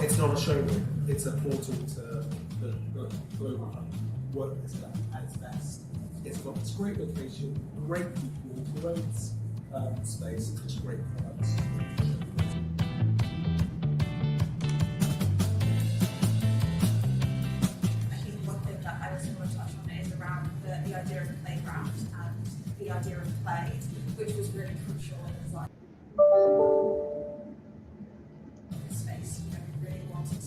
It's not a showroom, it's a portal to the global workplace at its best. It's got this great location, great people, great space, and just great products. I think one thing that I also want to touch on is around the idea of the playground and the idea of play, which was really crucial in the design. Space, we really wanted to,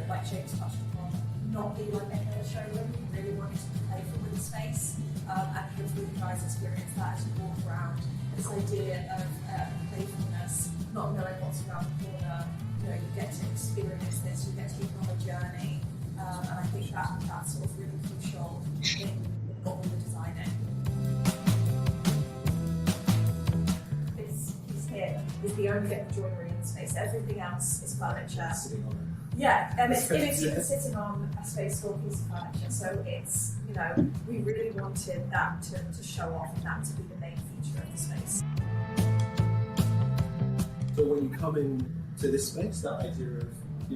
like James touched upon, not be like any other showroom. We really wanted to be playful with the space, and hopefully you guys experience that as you walk around. This idea of playfulness, not knowing what's around the corner. You get to experience this, you get to go on a journey, and I think that's sort of really crucial in what we were designing. Is the only bit of joinery in the space. Everything else is furniture. Yeah, and it's even sitting on a space for a piece of furniture. So it's, we really wanted that to show off and that to be the main feature of the space. So when you come in to this space, that idea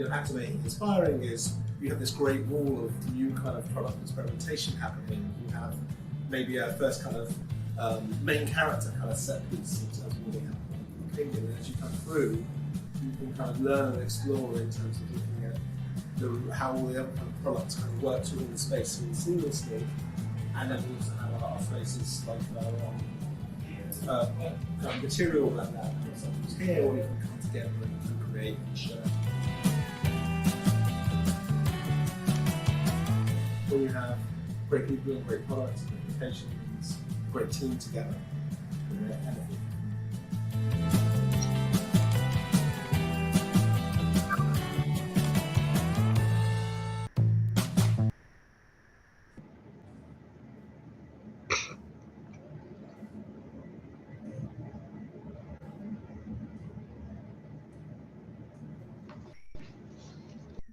of activating, inspiring is you have this great wall of new kind of product experimentation happening. You have maybe a first kind of main character kind of set piece in terms of what they have. And as you come through, you can kind of learn and explore in terms of looking at how all the other kind of products kind of work within the space seamlessly. And then we also have our spaces like kind of material like that, something's here, or you can come together and create and share. When you have great people and great products, great locations, great team together, anything.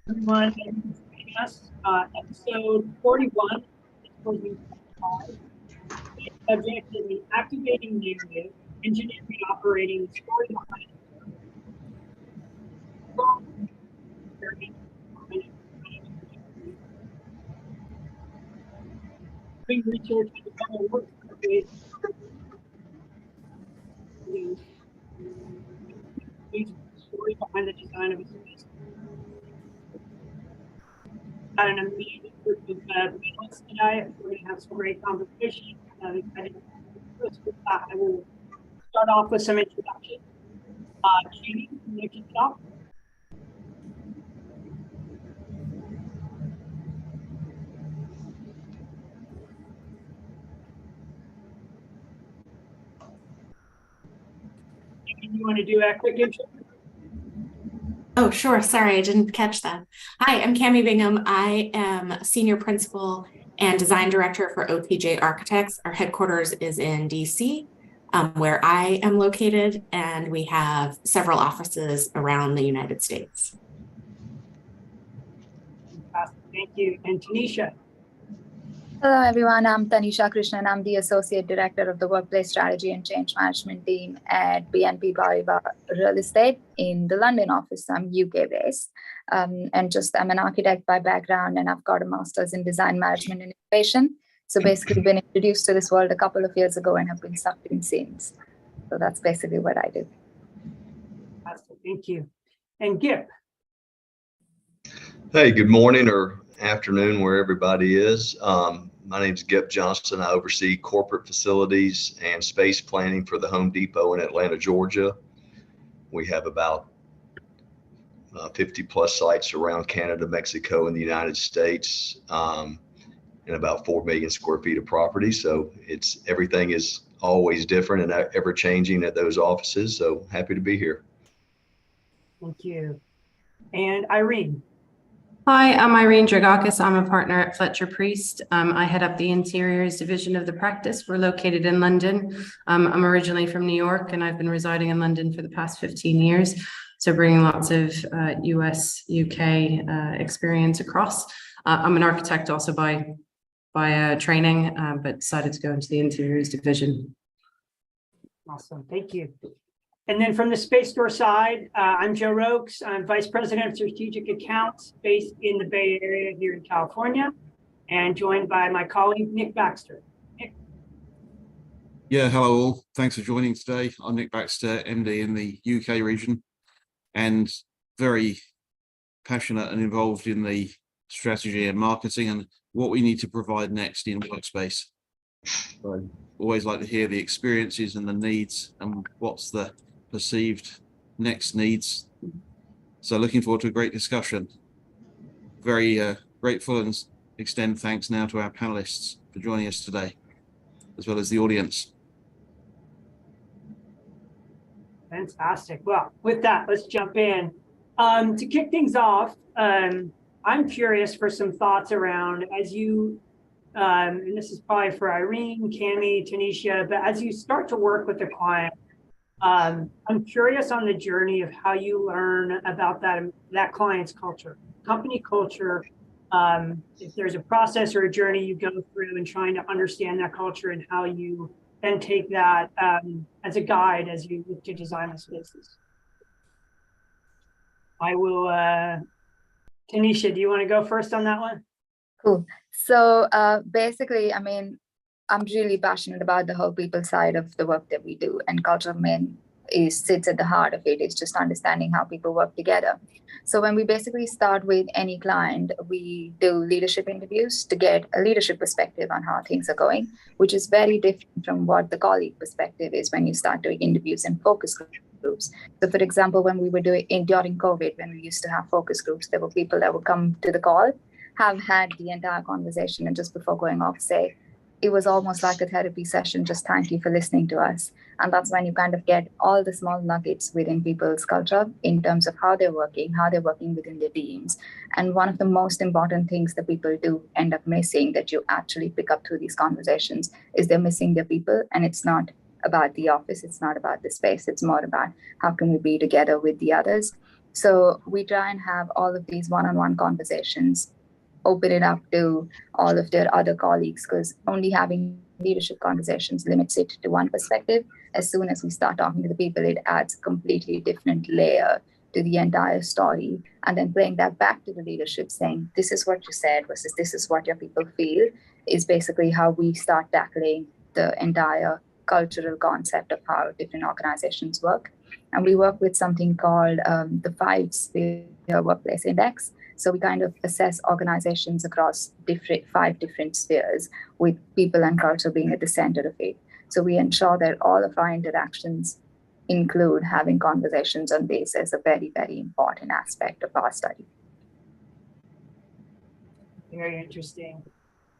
Everyone, thank you for joining us. Episode 41 is for you. The subject is the activating narrative, engineering, operating, story behind doing research and development work with the story behind the design of a space. Got an amazing group of panelists tonight. We're going to have some great conversation. I will start off with some introductions. Katie, can you kick it off? You want to do a quick intro? Oh, sure. Sorry, I didn't catch that. Hi, I'm Cami Bingham. I am Senior Principal and Design Director for OTJ Architects. Our headquarters is in DC, where I am located, and we have several offices around the United States. Thank you. And Tanisha. Hello, everyone. I'm Tanisha Krishnan. I'm the Associate Director of the Workplace Strategy and Change Management team at BNP Paribas Real Estate in the London office. I'm UK based. I'm an architect by background, and I've got a master's in design management and innovation. So basically been introduced to this world a couple of years ago and have been sucked in since. So that's basically what I do. Thank you. And Gip. Hey, good morning or afternoon where everybody is. My name is Gip Johnson. I oversee corporate facilities and space planning for the Home Depot in Atlanta, Georgia. We have about 50 plus sites around Canada, Mexico, and the United States, and about 4 million square feet of property. So everything is always different and ever changing at those offices. So happy to be here. Thank you. And Irene. Hi, I'm Irene Dragakis. I'm a partner at Fletcher Priest. I head up the interiors division of the practice. We're located in London. I'm originally from New York and I've been residing in London for the past 15 years. So bringing lots of US, UK experience across. I'm an architect also by training, but decided to go into the interiors division. Awesome, thank you. And then from the Space Store side, I'm Joe Rokes. I'm Vice President of Strategic Accounts based in the Bay Area here in California, and joined by my colleague, Nick Baxter. Nick. Yeah, hello all. Thanks for joining today. I'm Nick Baxter, MD in the UK region, and very passionate and involved in the strategy and marketing and what we need to provide next in workspace. So always like to hear the experiences and the needs and what's the perceived next needs. So looking forward to a great discussion. Very grateful and extend thanks now to our panelists for joining us today, as well as the audience. Fantastic. Well, with that, let's jump in. To kick things off, I'm curious for some thoughts around as you, and this is probably for Irene, Cami, Tanisha, but as you start to work with the client, I'm curious on the journey of how you learn about that client's culture, company culture. If there's a process or a journey you go through in trying to understand that culture and how you then take that as a guide as you look to design the spaces. I will, Tanisha, do you want to go first on that one? Cool. So basically, I mean, I'm really passionate about the whole people side of the work that we do, and culture sits at the heart of it. It's just understanding how people work together. So when we basically start with any client, we do leadership interviews to get a leadership perspective on how things are going, which is very different from what the colleague perspective is when you start doing interviews and focus groups. So for example, when we were during COVID, when we used to have focus groups, there were people that would come to the call, have had the entire conversation, and just before going off say, it was almost like a therapy session, just thank you for listening to us. And that's when you kind of get all the small nuggets within people's culture in terms of how they're working within their teams. And one of the most important things that people do end up missing that you actually pick up through these conversations is they're missing their people. And it's not about the office, it's not about the space, it's more about how can we be together with the others. So we try and have all of these one-on-one conversations, open it up to all of their other colleagues, because only having leadership conversations limits it to one perspective. As soon as we start talking to the people, it adds a completely different layer to the entire story. And then playing that back to the leadership saying, this is what you said versus this is what your people feel, is basically how we start tackling the entire cultural concept of how different organizations work. And we work with something called the 5-Sphere Workplace Index. So we kind of assess organizations across 5 different spheres, with people and culture being at the center of it. So we ensure that all of our interactions include having conversations on this as a very, very important aspect of our study. Very interesting.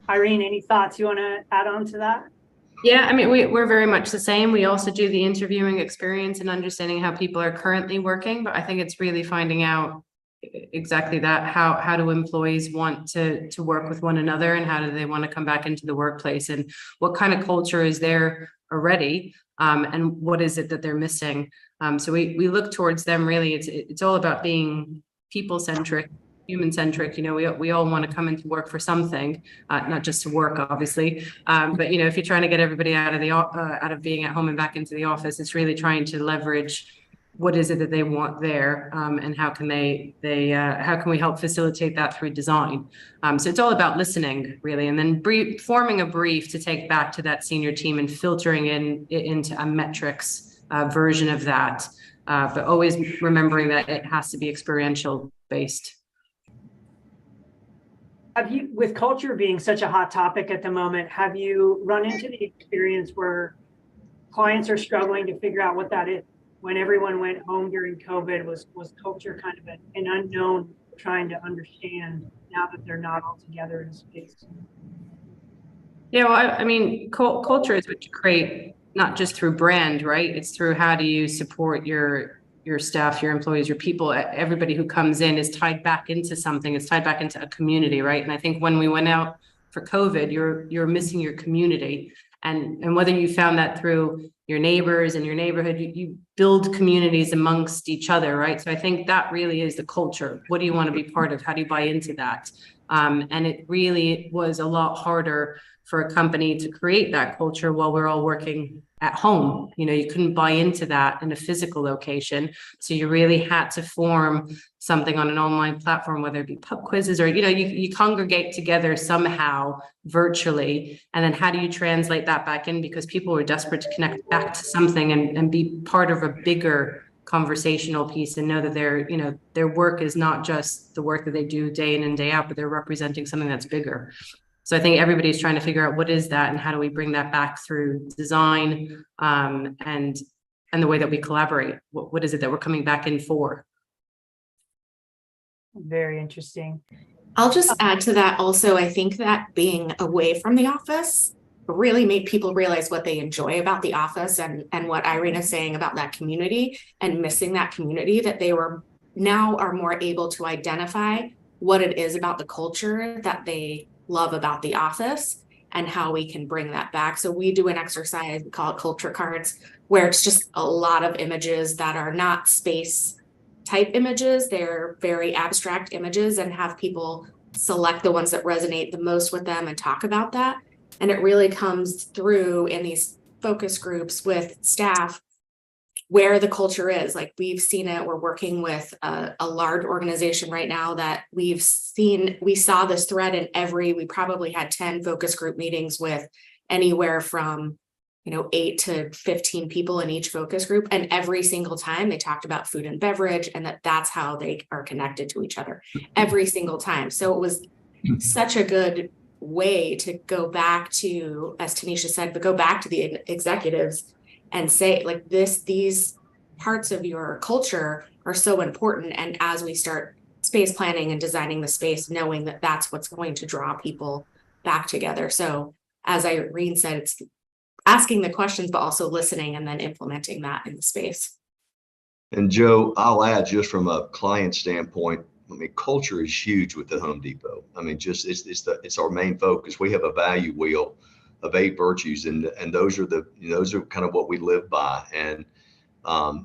Irene, any thoughts you want to add on to that? Yeah, I mean, we're very much the same. We also do the interviewing experience and understanding how people are currently working, but I think it's really finding out exactly that. How do employees want to work with one another, and how do they want to come back into the workplace, and what kind of culture is there already, and what is it that they're missing? So we look towards them. Really, it's all about being people-centric, human-centric. You know, we all want to come into work for something, not just to work, obviously. But you know, if you're trying to get everybody out of being at home and back into the office, it's really trying to leverage what is it that they want there, and how can how can we help facilitate that through design? So it's all about listening, really, and then forming a brief to take back to that senior team and filtering into a metrics version of that, but always remembering that it has to be experiential based. Have you, with culture being such a hot topic at the moment, have you run into the experience where clients are struggling to figure out what that is? When everyone went home during COVID, was culture kind of an unknown, trying to understand now that they're not all together in space? Yeah, well, I mean, culture is what you create, not just through brand, right? It's through how do you support your your staff, your employees, your people, everybody who comes in is tied back into something. It's tied back into a community, right? And I think when we went out for COVID, you're missing your community. And whether you found that through your neighbors in your neighborhood, you build communities amongst each other, right? So I think that really is the culture. What do you want to be part of? How do you buy into that? And it really was a lot harder for a company to create that culture while we're all working at home. You know, you couldn't buy into that in a physical location. So you really had to form something on an online platform, whether it be pub quizzes or, you know, you congregate together somehow virtually. And then how do you translate that back in? Because people were desperate to connect back to something and be part of a bigger conversational piece and know that their work is not just the work that they do day in and day out, but they're representing something that's bigger. So I think everybody's trying to figure out what is that and how do we bring that back through design and the way that we collaborate. What is it that we're coming back in for? Very interesting. I'll just add to that also, I think that being away from the office really made people realize what they enjoy about the office and what Irene is saying about that community and missing that community, that they are more able to identify what it is about the culture that they love about the office and how we can bring that back. So we do an exercise, we call it culture cards, where it's just a lot of images that are not space type images. They're very abstract images and have people select the ones that resonate the most with them and talk about that. And it really comes through in these focus groups with staff where the culture is. Like we've seen it, we're working with a large organization right now that we saw this thread in we probably had 10 focus group meetings with anywhere from 8 to 15 people in each focus group. And every single time they talked about food and beverage and that's how they are connected to each other every single time. So it was such a good way to go back to, as Tanisha said, but go back to the executives and say like these parts of your culture are so important. And as we start space planning and designing the space, knowing that that's what's going to draw people back together. So as Irene said, it's asking the questions, but also listening and then implementing that in the space. And Joe, I'll add just from a client standpoint, I mean, culture is huge with the Home Depot. I mean, just it's our main focus. We have a value wheel of 8 virtues, and those are kind of what we live by. And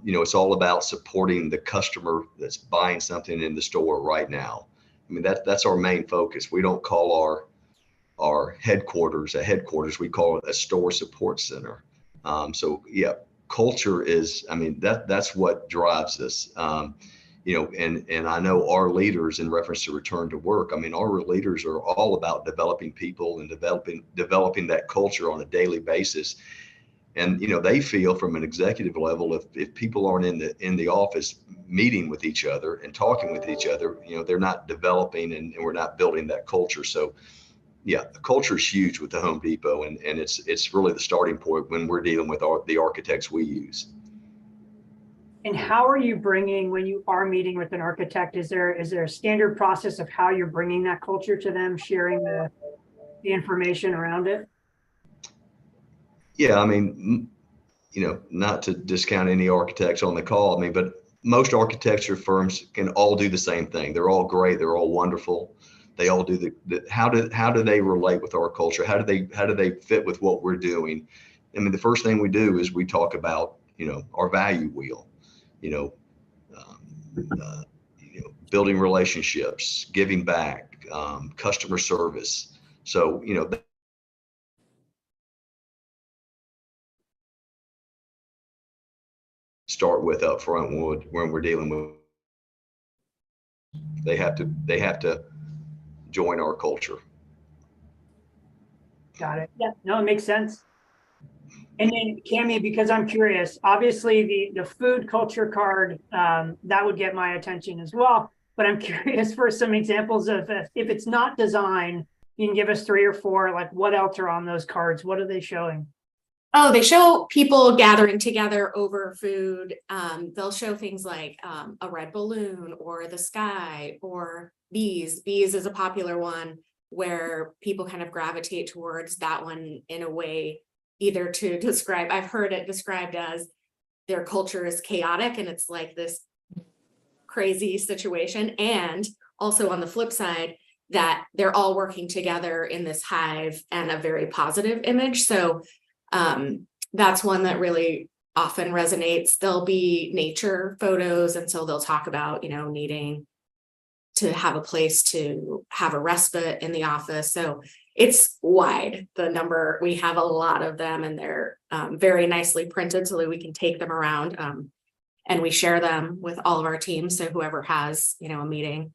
it's all about supporting the customer that's buying something in the store right now. I mean, that's our main focus. We don't call our headquarters a headquarters. We call it a store support center. So yeah, culture is, I mean, that's what drives us. And I know our leaders, in reference to return to work, I mean, our leaders are all about developing people and developing that culture on a daily basis. And, they feel from an executive level, if people aren't in the office meeting with each other and talking with each other, they're not developing and we're not building that culture. So yeah, the culture is huge with the Home Depot, and it's really the starting point when we're dealing with the architects we use. And how are you bringing, when you are meeting with an architect, is there a standard process of how you're bringing that culture to them, sharing the information around it? Yeah, I mean, not to discount any architects on the call, I mean, but most architecture firms can all do the same thing. They're all great. They're all wonderful. They all do how do they relate with our culture? How do they fit with what we're doing? I mean, the first thing we do is we talk about, our value wheel, building relationships, giving back, customer service. So, start with up front when we're dealing with, they have to join our culture. Got it. Yeah, no, it makes sense. And then Cami, because I'm curious, obviously the food culture card, that would get my attention as well. But I'm curious for some examples of if it's not design, you can give us 3 or 4, like what else are on those cards? What are they showing? Oh, they show people gathering together over food. They'll show things like a red balloon or the sky or bees. Bees is a popular one where people kind of gravitate towards that one in a way, either to describe, I've heard it described as their culture is chaotic and it's like this crazy situation. And also on the flip side, that they're all working together in this hive and a very positive image. So that's one that really often resonates. There'll be nature photos, and so they'll talk about, needing to have a place to have a respite in the office. So it's wide, the number. We have a lot of them, and they're very nicely printed so that we can take them around, and we share them with all of our teams. So whoever has, a meeting.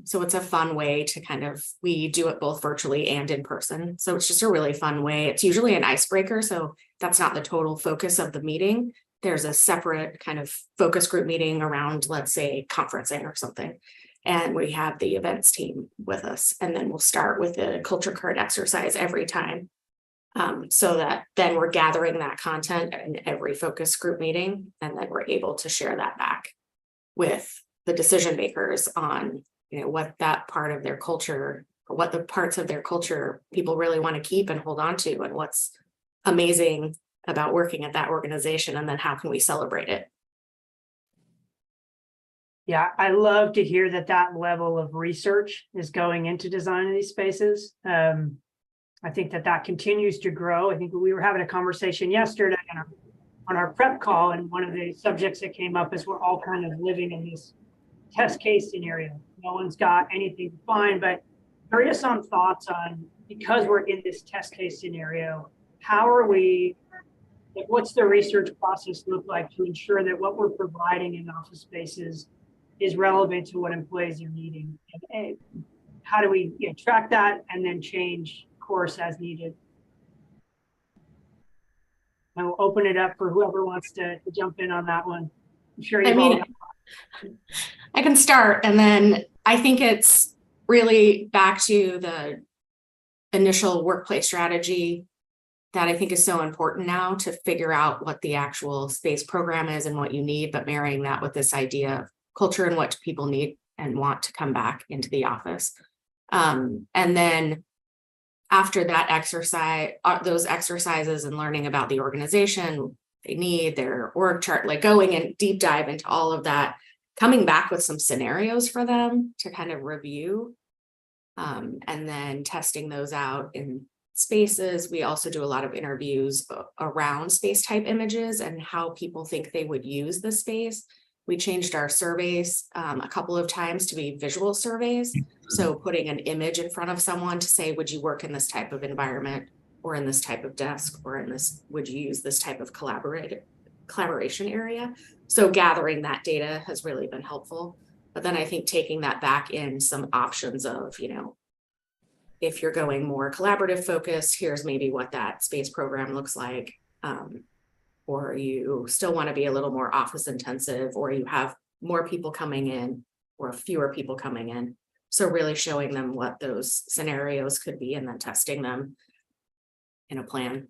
So it's a fun way to we do it both virtually and in person. So it's just a really fun way. It's usually an icebreaker. So that's not the total focus of the meeting. There's a separate kind of focus group meeting around, let's say, conferencing or something. And we have the events team with us. And then we'll start with a culture card exercise every time. So that then we're gathering that content in every focus group meeting. And then we're able to share that back with the decision makers on, what that part of their culture, or what the parts of their culture people really want to keep and hold on to, and what's amazing about working at that organization, and then how can we celebrate it. Yeah, I love to hear that level of research is going into designing these spaces. I think that continues to grow. I think we were having a conversation yesterday on our prep call, and one of the subjects that came up is we're all kind of living in this test case scenario. No one's got anything defined, but curious on thoughts on, because we're in this test case scenario, how are we, what's the research process look like to ensure that what we're providing in office spaces is relevant to what employees are needing? And how do we track that and then change course as needed? I will open it up for whoever wants to jump in on that one. I'm sure I can start, and then I think it's really back to the initial workplace strategy that I think is so important now, to figure out what the actual space program is and what you need, but marrying that with this idea of culture and what people need and want to come back into the office. And then after that exercise, those exercises and learning about the organization, they need their org chart, like going and deep dive into all of that, coming back with some scenarios for them to kind of review, and then testing those out in spaces. We also do a lot of interviews around space type images and how people think they would use the space. We changed our surveys a couple of times to be visual surveys. So putting an image in front of someone to say, would you work in this type of environment, or in this type of desk, or in this, would you use this type of collaboration area? So gathering that data has really been helpful. But then I think taking that back in some options of, if you're going more collaborative focused, here's maybe what that space program looks like. Or you still want to be a little more office intensive, or you have more people coming in or fewer people coming in. So really showing them what those scenarios could be and then testing them in a plan.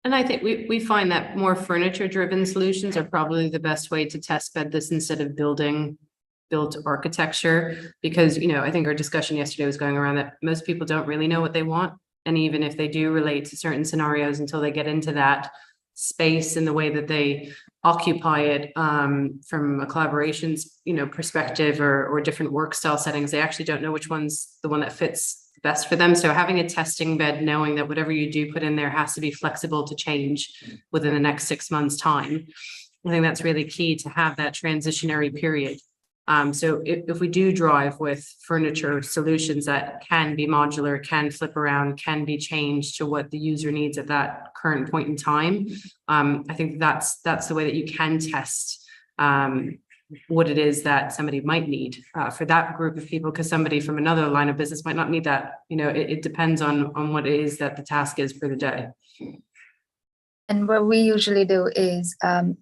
And I think we find that more furniture driven solutions are probably the best way to test bed this instead of built architecture, because, I think our discussion yesterday was going around that most people don't really know what they want. And even if they do relate to certain scenarios, until they get into that space and the way that they occupy it, from a collaborations, perspective, or different work style settings, they actually don't know which one's the one that fits best for them. So having a testing bed, knowing that whatever you do put in there has to be flexible to change within the next 6 months time. I think that's really key, to have that transitionary period. So if we do drive with furniture solutions that can be modular, can flip around, can be changed to what the user needs at that current point in time, I think that's the way that you can test what it is that somebody might need for that group of people, because somebody from another line of business might not need that. It depends on what it is that the task is for the day. And what we usually do is,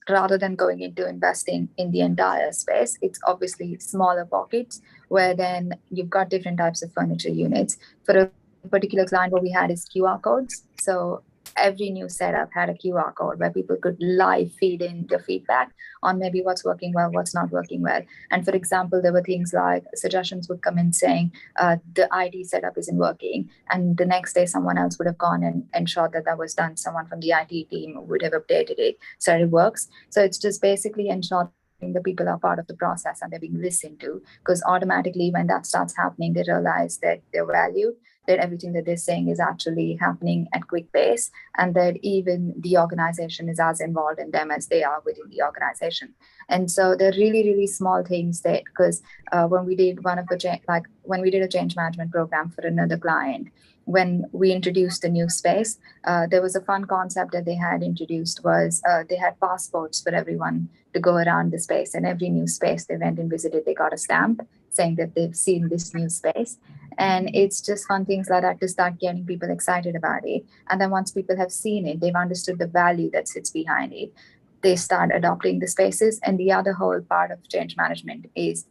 rather than going into investing in the entire space, it's obviously smaller pockets where then you've got different types of furniture units. For a particular client, what we had is QR codes. So every new setup had a QR code where people could live feed in their feedback on maybe what's working well, what's not working well. And for example, there were things like suggestions would come in saying the IT setup isn't working. And the next day, someone else would have gone and ensured that that was done. Someone from the IT team would have updated it so it works. So it's just basically ensuring the people are part of the process and they're being listened to, because automatically when that starts happening, they realize that they're valued, that everything that they're saying is actually happening at quick pace, and that even the organization is as involved in them as they are within the organization. And so they're really, really small things that, because when we did when we did a change management program for another client, when we introduced the new space, there was a fun concept that they had introduced was they had passports for everyone to go around the space, and every new space they went and visited, they got a stamp saying that they've seen this new space. And it's just fun things like that to start getting people excited about it. And then once people have seen it, they've understood the value that sits behind it, they start adopting the spaces. And the other whole part of change management is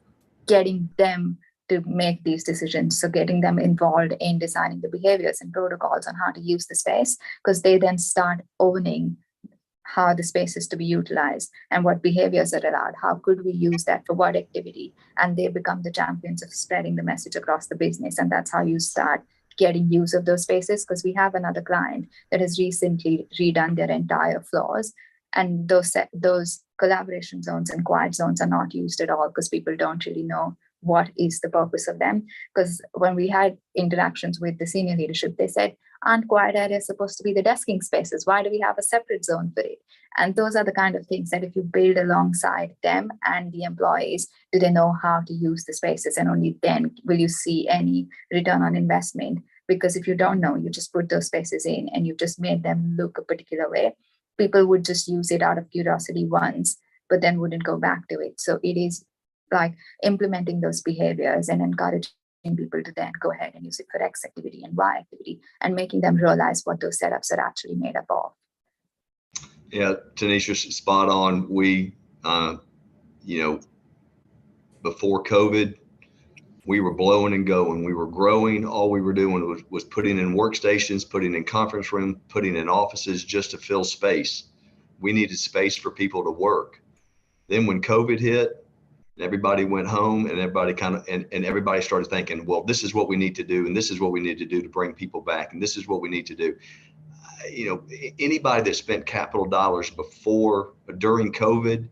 getting them to make these decisions. So getting them involved in designing the behaviors and protocols on how to use the space, because they then start owning how the space is to be utilized and what behaviors are allowed. How could we use that for what activity? And they become the champions of spreading the message across the business. And that's how you start getting use of those spaces. Because we have another client that has recently redone their entire floors, and those collaboration zones and quiet zones are not used at all because people don't really know what is the purpose of them. Because when we had interactions with the senior leadership, they said, aren't quiet areas supposed to be the desking spaces? Why do we have a separate zone for it? And those are the kind of things that if you build alongside them and the employees, do they know how to use the spaces? And only then will you see any return on investment. Because if you don't know, you just put those spaces in and you've just made them look a particular way. People would just use it out of curiosity once, but then wouldn't go back to it. So it is like implementing those behaviors and encouraging people to then go ahead and use it for X activity and Y activity, and making them realize what those setups are actually made up of. Yeah, Tanisha, spot on. We, before COVID, we were blowing and going. We were growing. All we were doing was putting in workstations, putting in conference room, putting in offices just to fill space. We needed space for people to work. Then when COVID hit, everybody went home, and everybody and everybody started thinking, well, this is what we need to do, and this is what we need to do to bring people back, and this is what we need to do. Anybody that spent capital dollars during COVID,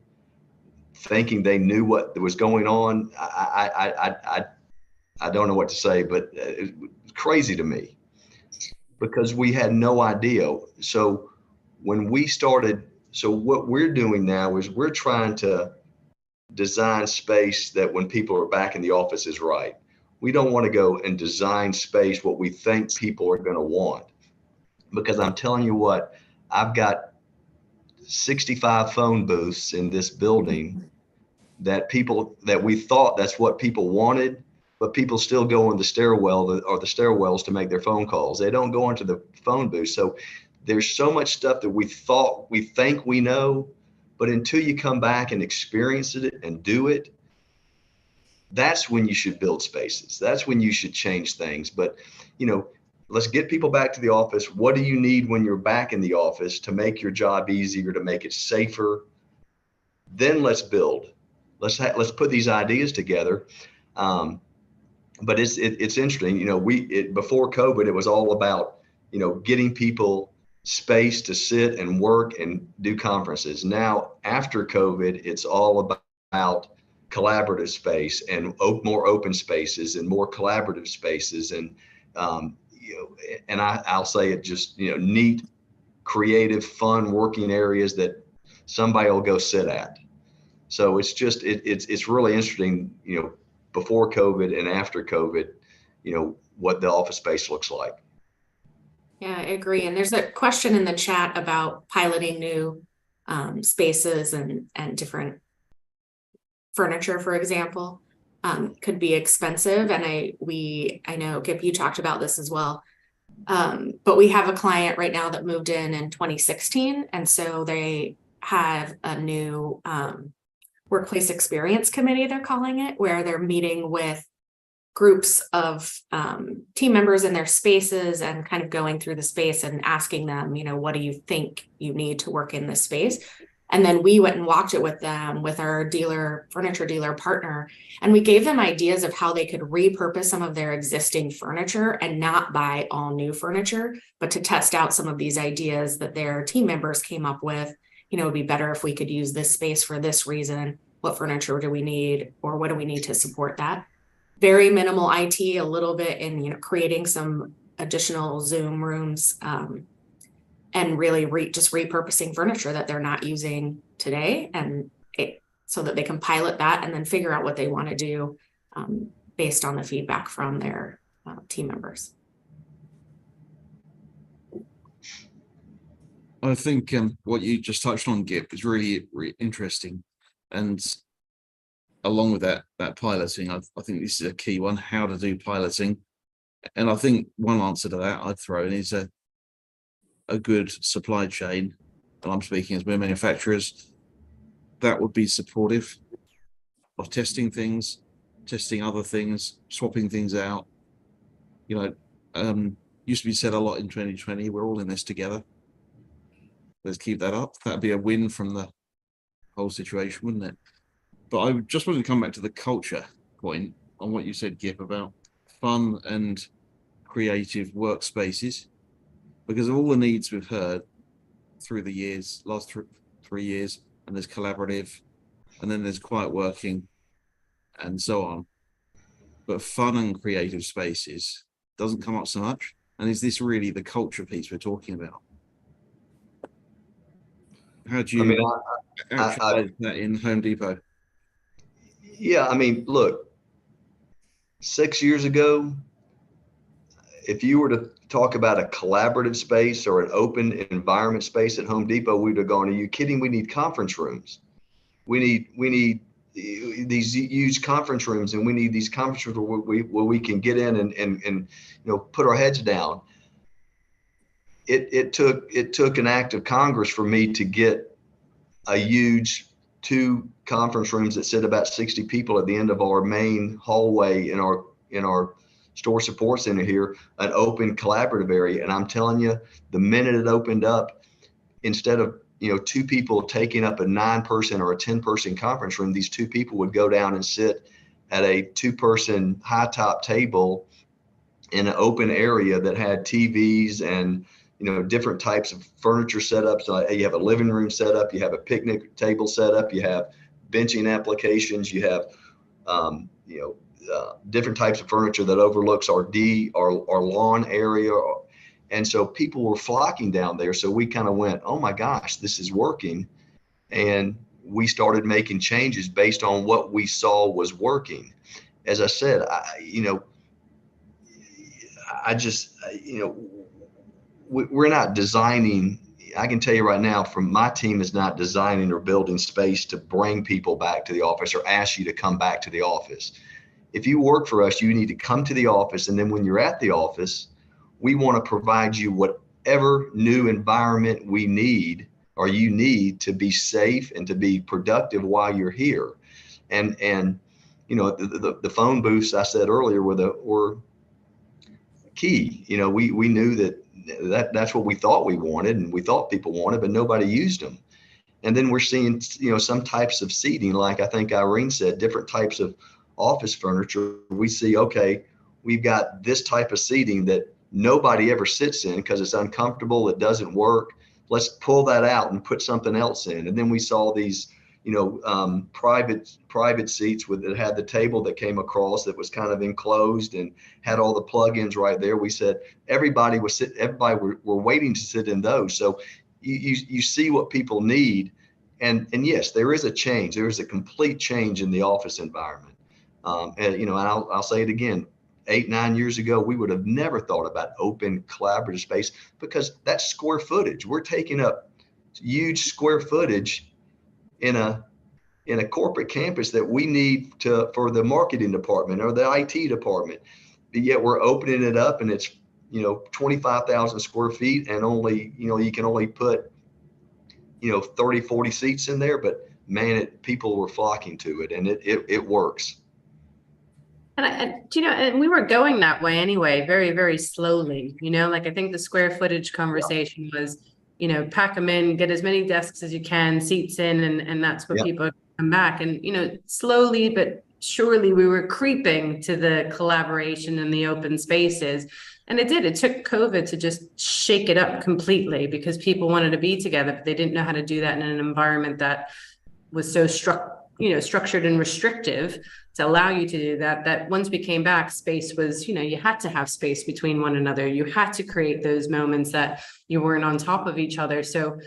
thinking they knew what was going on, I don't know what to say, but it's crazy to me because we had no idea. So when we started, what we're doing now is we're trying to design space that when people are back in the office is right. We don't want to go and design space what we think people are going to want, because I'm telling you what, I've got 65 phone booths in this building that we thought that's what people wanted, but people still go in the stairwells to make their phone calls. They don't go into the phone booth. So there's so much stuff that we think we know, but until you come back and experience it and do it, that's when you should build spaces. That's when you should change things. But, let's get people back to the office. What do you need when you're back in the office to make your job easier, to make it safer? Then let's build. Let's put these ideas together. But it's interesting. Before COVID, it was all about, getting people space to sit and work and do conferences. Now, after COVID, it's all about collaborative space and more open spaces and more collaborative spaces. And, I'll say it just, neat, creative, fun working areas that somebody will go sit at. So it's just, it's really interesting, before COVID and after COVID, what the office space looks like. Yeah, I agree. And there's a question in the chat about piloting new spaces and different furniture, for example, could be expensive. And I know, Kip, you talked about this as well. But we have a client right now that moved in 2016. And so they have a new workplace experience committee, they're calling it, where they're meeting with groups of team members in their spaces and kind of going through the space and asking them, you know, what do you think you need to work in this space? And then we went and walked it with them with our furniture dealer partner. And we gave them ideas of how they could repurpose some of their existing furniture and not buy all new furniture, but to test out some of these ideas that their team members came up with. You know, it'd be better if we could use this space for this reason. What furniture do we need, or what do we need to support that? Very minimal IT, a little bit in, you know, creating some additional Zoom rooms, and really just repurposing furniture that they're not using today, and so that they can pilot that and then figure out what they want to do based on the feedback from their team members. I think what you just touched on, Gip, is really, really interesting. And along with that piloting, I think this is a key one, how to do piloting. And I think one answer to that I'd throw in is a good supply chain. And I'm speaking as we're manufacturers, that would be supportive of testing things, testing other things, swapping things out. You know, used to be said a lot in 2020, we're all in this together. Let's keep that up. That'd be a win from the whole situation, wouldn't it? But I just wanted to come back to the culture point on what you said, Gip, about fun and creative workspaces, because of all the needs we've heard through the years, last 3 years, and there's collaborative, and then there's quiet working, and so on. But fun and creative spaces doesn't come up so much. And is this really the culture piece we're talking about? How do you actualize that in Home Depot? Yeah, I mean, look, 6 years ago, if you were to talk about a collaborative space or an open environment space at Home Depot, we'd have gone, are you kidding? We need conference rooms. We need these huge conference rooms, and we need these conference rooms where we can get in and you know, put our heads down. It took an act of Congress for me to get a huge 2 conference rooms that sit about 60 people at the end of our main hallway in our store support center here, an open collaborative area. And I'm telling you, the minute it opened up, instead of, you know, 2 people taking up a 9-person or a 10-person conference room, these 2 people would go down and sit at a 2-person high top table in an open area that had TVs and, you know, different types of furniture setups. You have a living room set up, you have a picnic table set up, you have benching applications, you have, you know, different types of furniture that overlooks our lawn area. And so people were flocking down there. So we kind of went, oh my gosh, this is working. And we started making changes based on what we saw was working. As I said, you know, we're not designing. I can tell you right now, from my team is not designing or building space to bring people back to the office or ask you to come back to the office. If you work for us, you need to come to the office. And then when you're at the office, we want to provide you whatever new environment we need or you need to be safe and to be productive while you're here. And you know, the phone booths I said earlier were key. You know, we knew that's what we thought we wanted and we thought people wanted, but nobody used them. And then we're seeing, you know, some types of seating, like I think Irene said, different types of office furniture. We see, okay, we've got this type of seating that nobody ever sits in because it's uncomfortable, it doesn't work. Let's pull that out and put something else in. And then we saw these, you know, private seats that had the table that came across that was kind of enclosed and had all the plugins right there. We said everybody were waiting to sit in those. So you see what people need, and yes, there is a change. There is a complete change in the office environment. And you know, and I'll say it again. 8-9 years ago, we would have never thought about open collaborative space because that's square footage. We're taking up huge square footage in a corporate campus that we need for the marketing department or the IT department. But yet we're opening it up and it's, you know, 25,000 square feet and only, you know, you can only put, you know, 30, 40 seats in there. But man, people were flocking to it, and it works. And we were going that way anyway, very, very slowly, like I think the square footage conversation was, pack them in, get as many desks as you can, seats in, and that's what Yep. people come back. And, slowly but surely we were creeping to the collaboration and the open spaces. And it took COVID to just shake it up completely because people wanted to be together, but they didn't know how to do that in an environment that was so structured and restrictive to allow you to do that once we came back, space was, you had to have space between one another. You had to create those moments that you weren't on top of each other. So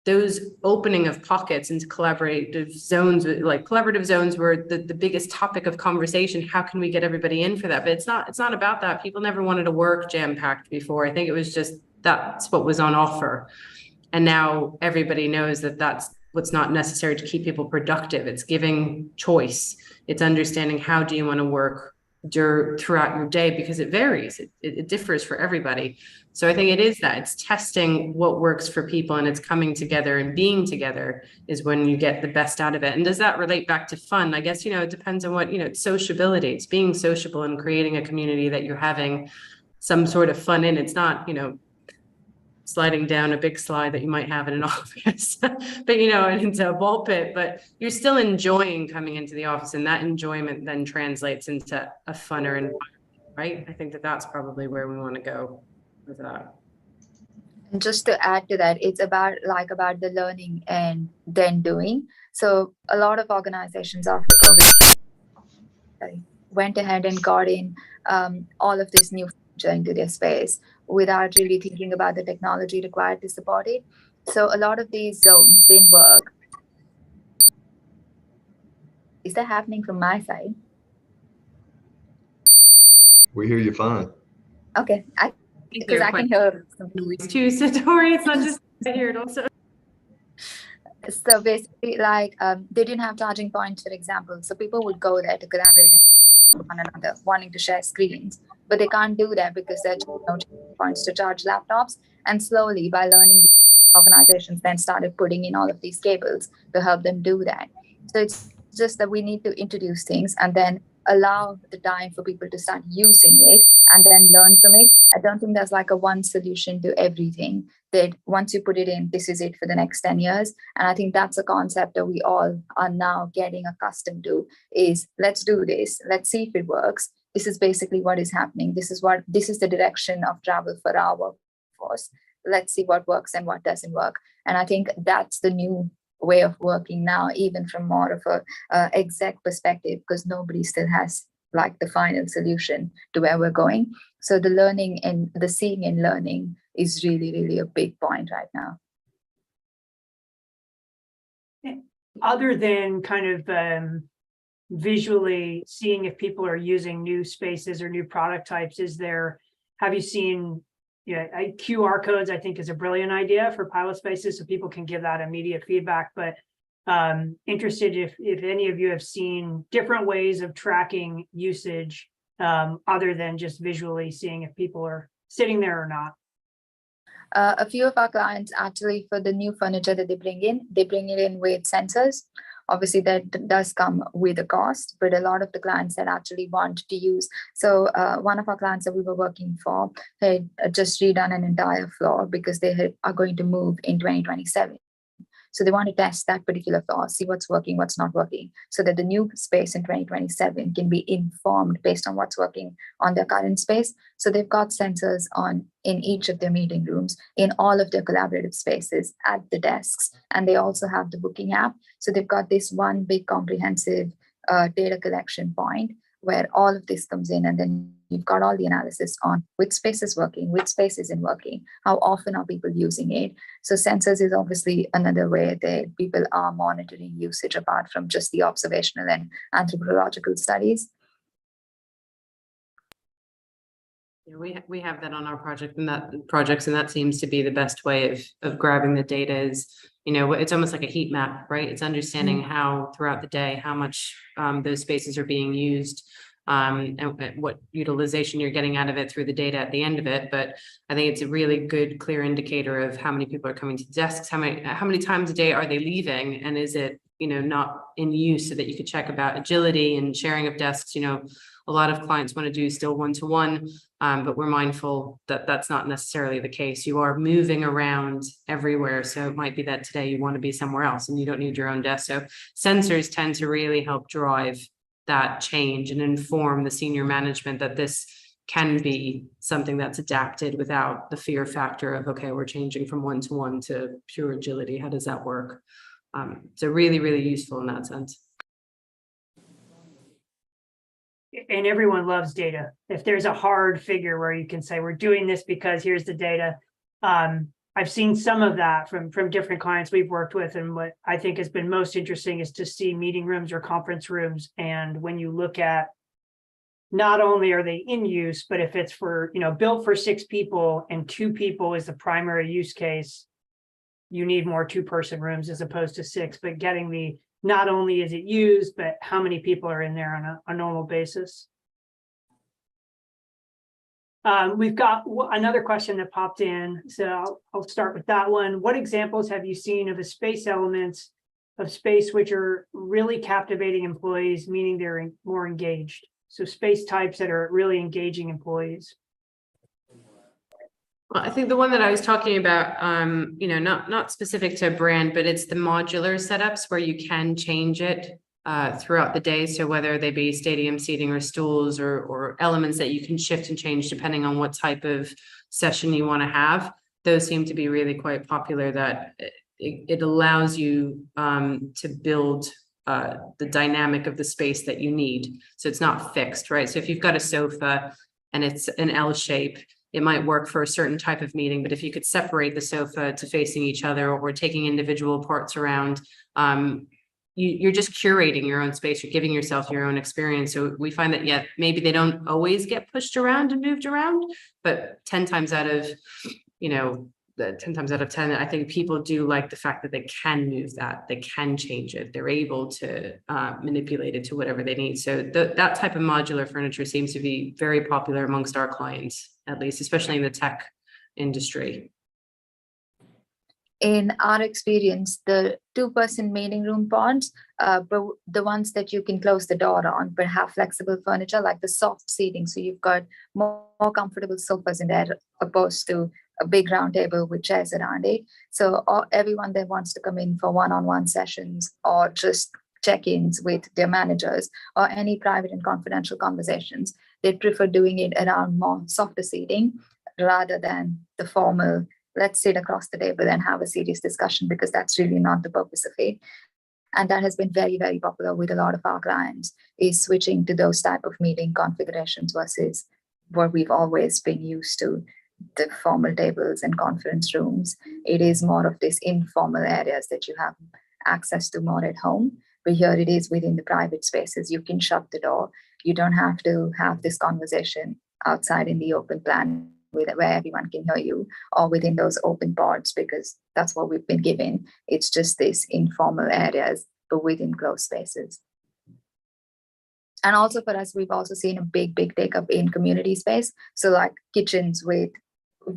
those opening of pockets into collaborative zones were the biggest topic of conversation. How can we get everybody in for that? But it's not about that. People never wanted to work jam-packed before. I think it was just, that's what was on offer. And now everybody knows that that's what's not necessary to keep people productive. It's giving choice. It's understanding how do you want to work throughout your day, because it varies. It differs for everybody. So I think it is that it's testing what works for people, and it's coming together and being together is when you get the best out of it. And does that relate back to fun? I guess, it depends on what, sociability. It's being sociable and creating a community that you're having some sort of fun in. It's not, sliding down a big slide that you might have in an office, but into a ball pit, but you're still enjoying coming into the office, and that enjoyment then translates into a funner environment, right? I think that's probably where we want to go with that. And just to add to that, it's about the learning and then doing. So a lot of organizations after COVID went ahead and got in all of this new feature into their space without really thinking about the technology required to support it. So a lot of these zones didn't work. Is that happening from my side? We hear you fine. Okay, because I can hear noise too, so Tori, it's not just I hear it also. So basically, they didn't have charging points, for example. So people would go there to collaborate with one another, wanting to share screens, but they can't do that because there are no charging points to charge laptops. And slowly, by learning, organizations then started putting in all of these cables to help them do that. So it's just that we need to introduce things and then allow the time for people to start using it and then learn from it. I don't think there's a one solution to everything, that once you put it in, this is it for the next 10 years. And I think that's a concept that we all are now getting accustomed to, is let's do this. Let's see if it works. This is basically what is happening. This is the direction of travel for our workforce. Let's see what works and what doesn't work. And I think that's the new way of working now, even from more of a exec perspective, because nobody still has the final solution to where we're going. So the learning and the seeing and learning is really, really a big point right now. Other than kind of visually seeing if people are using new spaces or new product types, have you seen QR codes? I think is a brilliant idea for pilot spaces, so people can give that immediate feedback. But interested if any of you have seen different ways of tracking usage other than just visually seeing if people are sitting there or not. A few of our clients actually, for the new furniture that they bring it in with sensors. Obviously, that does come with a cost, but a lot of the clients that actually want to use. So one of our clients that we were working for had just redone an entire floor because they are going to move in 2027. So they want to test that particular floor, see what's working, what's not working, so that the new space in 2027 can be informed based on what's working on their current space. So they've got sensors in each of their meeting rooms, in all of their collaborative spaces, at the desks, and they also have the booking app. So they've got this one big comprehensive data collection point where all of this comes in, and then you've got all the analysis on which space is working, which space isn't working, how often are people using it. So sensors is obviously another way that people are monitoring usage apart from just the observational and anthropological studies. Yeah, we have that on our project and that seems to be the best way of grabbing the data is, it's almost like a heat map, right? It's understanding how throughout the day, how much those spaces are being used, and what utilization you're getting out of it through the data at the end of it. But I think it's a really good, clear indicator of how many people are coming to desks, how many times a day are they leaving, and is it not in use, so that you could check about agility and sharing of desks. A lot of clients want to do still one-to-one, but we're mindful that that's not necessarily the case. You are moving around everywhere. So it might be that today you want to be somewhere else and you don't need your own desk. So sensors tend to really help drive that change and inform the senior management that this can be something that's adapted without the fear factor of, okay, we're changing from one-to-one to pure agility. How does that work? So really, really useful in that sense. And everyone loves data. If there's a hard figure where you can say, we're doing this because here's the data. I've seen some of that from different clients we've worked with. And what I think has been most interesting is to see meeting rooms or conference rooms. And when you look at, not only are they in use, but if it's for, built for 6 people and 2 people is the primary use case, you need more 2-person rooms as opposed to 6, but getting the, not only is it used, but how many people are in there on a normal basis. We've got another question that popped in, so I'll start with that one. What examples have you seen of the space elements of space which are really captivating employees, meaning they're more engaged? So space types that are really engaging employees. Well, I think the one that I was talking about, not specific to a brand, but it's the modular setups where you can change it throughout the day. So whether they be stadium seating or stools or elements that you can shift and change depending on what type of session you want to have, those seem to be really quite popular, that it allows you to build the dynamic of the space that you need. So it's not fixed, right? So if you've got a sofa and it's an L shape, it might work for a certain type of meeting, but if you could separate the sofa to facing each other, or taking individual parts around, you're just curating your own space. You're giving yourself your own experience. So we find that, maybe they don't always get pushed around and moved around, but 10 times out of 10, I think people do like the fact that they can move that, they can change it, they're able to manipulate it to whatever they need. So that type of modular furniture seems to be very popular amongst our clients, at least, especially in the tech industry. In our experience, the 2-person meeting room pods, but the ones that you can close the door on, but have flexible furniture, like the soft seating. So you've got more comfortable sofas in there, opposed to a big round table with chairs around it. So everyone that wants to come in for one-on-one sessions or just check-ins with their managers or any private and confidential conversations, they prefer doing it around more softer seating rather than the formal, let's sit across the table and have a serious discussion, because that's really not the purpose of it. And that has been very, very popular with a lot of our clients, is switching to those type of meeting configurations versus what we've always been used to, the formal tables and conference rooms. It is more of this informal areas that you have access to more at home. But here it is within the private spaces. You can shut the door. You don't have to have this conversation outside in the open plan where everyone can hear you, or within those open pods, because that's what we've been given. It's just this informal areas, but within closed spaces. And also for us, we've also seen a big take up in community space. So like kitchens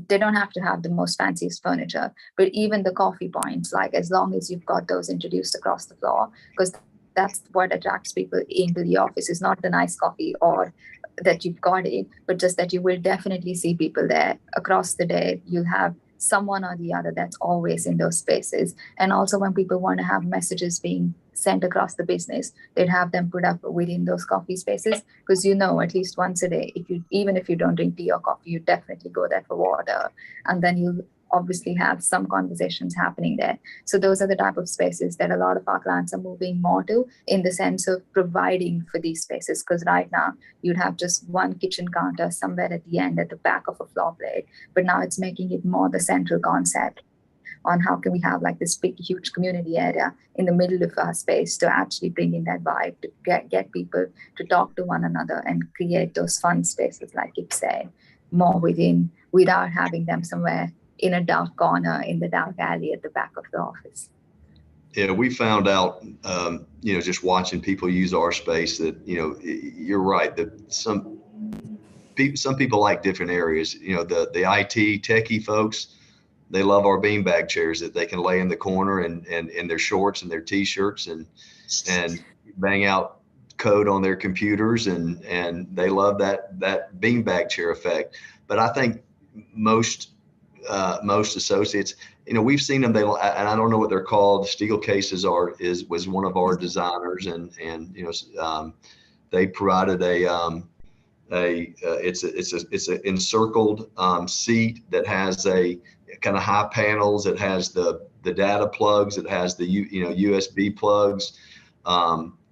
they don't have to have the most fanciest furniture, but even the coffee points, like as long as you've got those introduced across the floor, because that's what attracts people into the office, is not the nice coffee or that you've got it, but just that you will definitely see people there across the day. You'll have someone or the other that's always in those spaces. And also when people want to have messages being sent across the business, they'd have them put up within those coffee spaces, because at least once a day, even if you don't drink tea or coffee, you definitely go there for water, and then you'll obviously have some conversations happening there. So those are the type of spaces that a lot of our clients are moving more to, in the sense of providing for these spaces. Because right now you'd have just one kitchen counter somewhere at the end at the back of a floor plate, but now it's making it more the central concept on how can we have like this big, huge community area in the middle of our space to actually bring in that vibe, to get people to talk to one another and create those fun spaces, like you said, more without having them somewhere in a dark corner in the dark alley at the back of the office. Yeah, we found out, just watching people use our space that, you're right, that some people like different areas. The IT techie folks, they love our beanbag chairs that they can lay in the corner and in their shorts and their t-shirts and bang out code on their computers, and they love that beanbag chair effect. But I think most associates, we've seen them. And I don't know what they're called. Steel Cases was one of our designers, and they provided it's an encircled seat that has a kind of high panels. It has the data plugs. It has the USB plugs.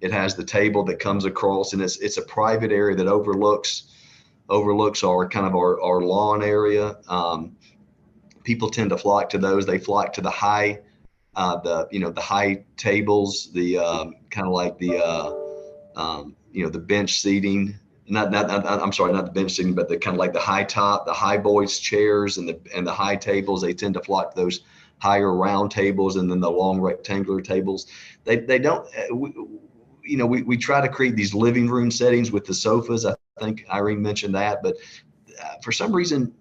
It has the table that comes across, and it's a private area that overlooks our kind of our lawn area. People tend to flock to those. They flock to the high, the high tables, the kind of like the bench seating. I'm sorry, not the bench seating, but the kind of like the high boys chairs and the high tables. They tend to flock to those higher round tables, and then the long rectangular tables. They don't. We try to create these living room settings with the sofas. I think Irene mentioned that, but for some reason,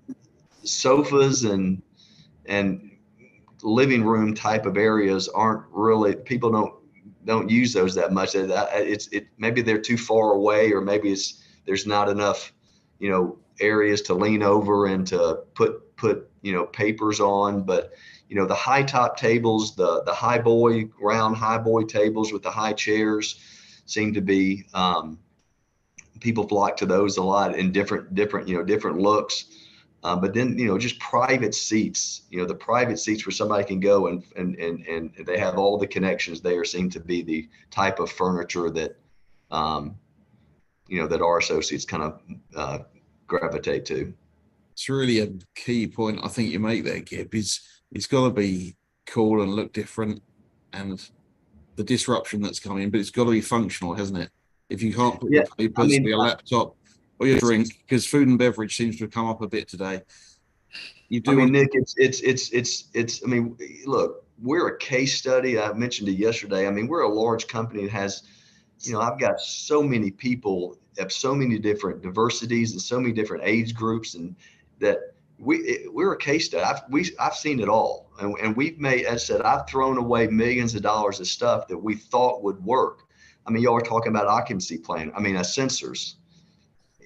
sofas and living room type of areas aren't really, people don't use those that much. Maybe they're too far away, or maybe there's not enough areas to lean over and to put papers on. But the high top tables, the round high boy tables with the high chairs seem to be, people flock to those a lot in different looks. But then, just private seats, the private seats where somebody can go and they have all the connections there seem to be the type of furniture that, that our associates kind of gravitate to. It's really a key point I think you make there, Gib, is it's got to be cool and look different, and the disruption that's coming, but it's got to be functional, hasn't it? If you can't put your papers or your laptop or your drink, because food and beverage seems to have come up a bit today. Nick, it's. Look, we're a case study. I mentioned it yesterday. We're a large company that has, I've got so many people of so many different diversities and so many different age groups, and that we're a case study. I've seen it all, and we've made, as I said, I've thrown away millions of dollars of stuff that we thought would work. Y'all are talking about occupancy plan. Sensors.